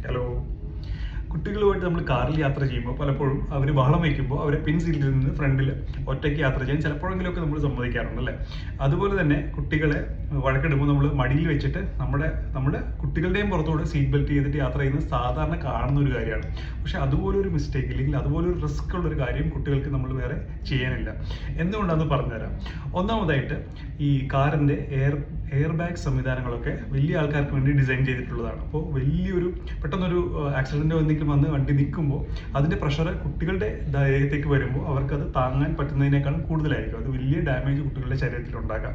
Hello. കുട്ടികളുമായിട്ട് നമ്മൾ കാറിൽ യാത്ര ചെയ്യുമ്പോൾ പലപ്പോഴും അവർ ബഹളം വയ്ക്കുമ്പോൾ അവരെ പിൻ സീറ്റിൽ നിന്ന് ഫ്രണ്ടിൽ ഒറ്റയ്ക്ക് യാത്ര ചെയ്യാൻ ചിലപ്പോഴെങ്കിലുമൊക്കെ നമ്മൾ സമ്മതിക്കാറുണ്ട് അല്ലേ. അതുപോലെ തന്നെ കുട്ടികളെ വഴക്കിടുമ്പോൾ നമ്മൾ മടിയിൽ വെച്ചിട്ട് നമ്മുടെ കുട്ടികളുടെയും പുറത്തോടെ സീറ്റ് ബെൽറ്റ് ചെയ്തിട്ട് യാത്ര ചെയ്യുന്നത് സാധാരണ കാണുന്ന ഒരു കാര്യമാണ്. പക്ഷെ അതുപോലൊരു മിസ്റ്റേക്ക് അല്ലെങ്കിൽ അതുപോലൊരു റിസ്ക് ഉള്ളൊരു കാര്യം കുട്ടികൾക്ക് നമ്മൾ വേറെ ചെയ്യാനില്ല. എന്തുകൊണ്ടാണെന്ന് പറഞ്ഞുതരാം. ഒന്നാമതായിട്ട് ഈ കാറിൻ്റെ എയർ ബാഗ് സംവിധാനങ്ങളൊക്കെ വലിയ ആൾക്കാർക്ക് വേണ്ടി ഡിസൈൻ ചെയ്തിട്ടുള്ളതാണ്. അപ്പോൾ വലിയൊരു പെട്ടെന്നൊരു ആക്സിഡൻറ്റോ എന്തെങ്കിലും വന്ന് വണ്ടി നിൽക്കുമ്പോൾ അതിൻ്റെ പ്രഷർ കുട്ടികളുടെ ദേഹത്തേക്ക് വരുമ്പോൾ അവർക്കത് താങ്ങാൻ പറ്റുന്നതിനേക്കാളും കൂടുതലായിരിക്കും. അത് വലിയ ഡാമേജ് കുട്ടികളുടെ ശരീരത്തിൽ ഉണ്ടാക്കാം.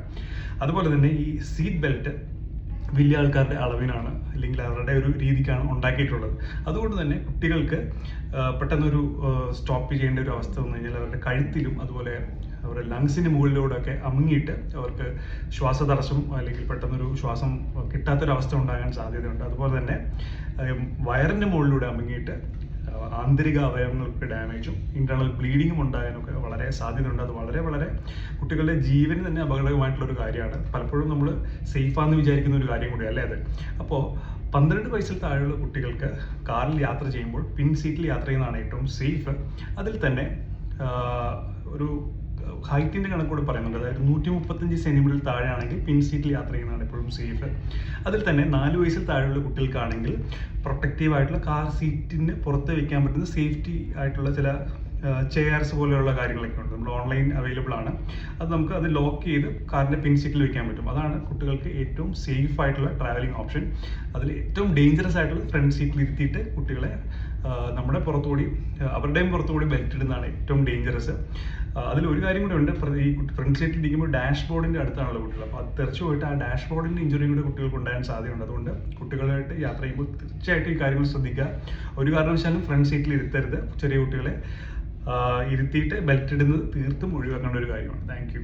അതുപോലെ തന്നെ ഈ സീറ്റ് ബെൽറ്റ് വലിയ ആൾക്കാരുടെ അളവിനാണ് അല്ലെങ്കിൽ അവരുടെ ഒരു രീതിക്കാണ് ഉണ്ടാക്കിയിട്ടുള്ളത്. അതുകൊണ്ട് തന്നെ കുട്ടികൾക്ക് പെട്ടെന്നൊരു സ്റ്റോപ്പ് ചെയ്യേണ്ട ഒരു അവസ്ഥ വന്നു കഴിഞ്ഞാൽ അവരുടെ കഴുത്തിലും അതുപോലെ അവരുടെ ലങ്സിന് മുകളിലൂടെയൊക്കെ അമുങ്ങിയിട്ട് അവർക്ക് ശ്വാസതടസ്സം അല്ലെങ്കിൽ പെട്ടെന്നൊരു ശ്വാസം കിട്ടാത്തൊരവസ്ഥ ഉണ്ടാകാൻ സാധ്യതയുണ്ട്. അതുപോലെ തന്നെ വയറിൻ്റെ മുകളിലൂടെ അമുങ്ങിയിട്ട് ആന്തരിക അവയവങ്ങൾക്ക് ഡാമേജും ഇന്റേണൽ ബ്ലീഡിങ്ങും ഉണ്ടാകാനൊക്കെ വളരെ സാധ്യതയുണ്ട്. അത് വളരെ കുട്ടികളുടെ ജീവന് തന്നെ അപകടകരമായിട്ടുള്ളൊരു കാര്യമാണ്. പലപ്പോഴും നമ്മൾ സേഫാന്ന് വിചാരിക്കുന്ന ഒരു കാര്യം കൂടിയല്ലേ അത്. അപ്പോൾ 12 വയസ്സിൽ താഴെയുള്ള കുട്ടികൾക്ക് കാറിൽ യാത്ര ചെയ്യുമ്പോൾ പിൻ സീറ്റിൽ യാത്ര ചെയ്യുന്നതാണ് ഏറ്റവും സേഫ്. അതിൽ തന്നെ ഒരു ഹൈറ്റിൻ്റെ കണക്കൂടെ പറയുന്നുണ്ട്. അതായത് 135 സെന്റിമീറ്ററിൽ താഴെയാണെങ്കിൽ പിൻ സീറ്റിൽ യാത്ര ചെയ്യുന്നതാണ് എപ്പോഴും സേഫ്. അതിൽ തന്നെ 4 വയസ്സിൽ താഴെയുള്ള കുട്ടികൾക്കാണെങ്കിൽ പ്രൊട്ടക്റ്റീവ് ആയിട്ടുള്ള കാർ സീറ്റിന് പുറത്ത് വയ്ക്കാൻ പറ്റുന്ന സേഫ്റ്റി ആയിട്ടുള്ള ചില ചെയർസ് പോലെയുള്ള കാര്യങ്ങളൊക്കെ ഉണ്ട്. നമ്മൾ ഓൺലൈൻ അവൈലബിൾ ആണ്. അത് നമുക്ക് അത് ലോക്ക് ചെയ്ത് കാറിൻ്റെ പിൻ സീറ്റിൽ വെക്കാൻ പറ്റും. അതാണ് കുട്ടികൾക്ക് ഏറ്റവും സേഫ് ആയിട്ടുള്ള ട്രാവലിംഗ് ഓപ്ഷൻ. അതിൽ ഏറ്റവും ഡേഞ്ചറസ് ആയിട്ടുള്ള ഫ്രണ്ട് സീറ്റിൽ ഇരുത്തിയിട്ട് കുട്ടികളെ നമ്മുടെ പുറത്തുകൂടി അവരുടെയും പുറത്തുകൂടി ബെൽറ്റ് ഇടുന്നതാണ് ഏറ്റവും ഡേഞ്ചറസ്. അതിൽ ഒരു കാര്യം കൂടെ ഉണ്ട്. ഈ ഫ്രണ്ട് സീറ്റിൽ ഇരിക്കുമ്പോൾ ഡാഷ് ബോർഡിൻ്റെ അടുത്താണല്ലോ കുട്ടികൾ. അപ്പോൾ അത് തെറിച്ചു പോയിട്ട് ആ ഡാഷ് ബോർഡിൻ്റെ ഇഞ്ചുറി കൂടെ കുട്ടികൾക്ക് ഉണ്ടാകാൻ സാധ്യതയുണ്ട്. അതുകൊണ്ട് കുട്ടികളായിട്ട് യാത്ര ചെയ്യുമ്പോൾ തീർച്ചയായിട്ടും ഈ കാര്യങ്ങൾ ശ്രദ്ധിക്കുക. ഒരു കാരണവശാലും ഫ്രണ്ട് സീറ്റിൽ ഇരുത്തരുത്. ചെറിയ കുട്ടികളെ ഇരുത്തിയിട്ട് ബെൽറ്റ് ഇടുന്നത് തീർത്തും ഒഴിവാക്കേണ്ട ഒരു കാര്യമാണ്. Thank you.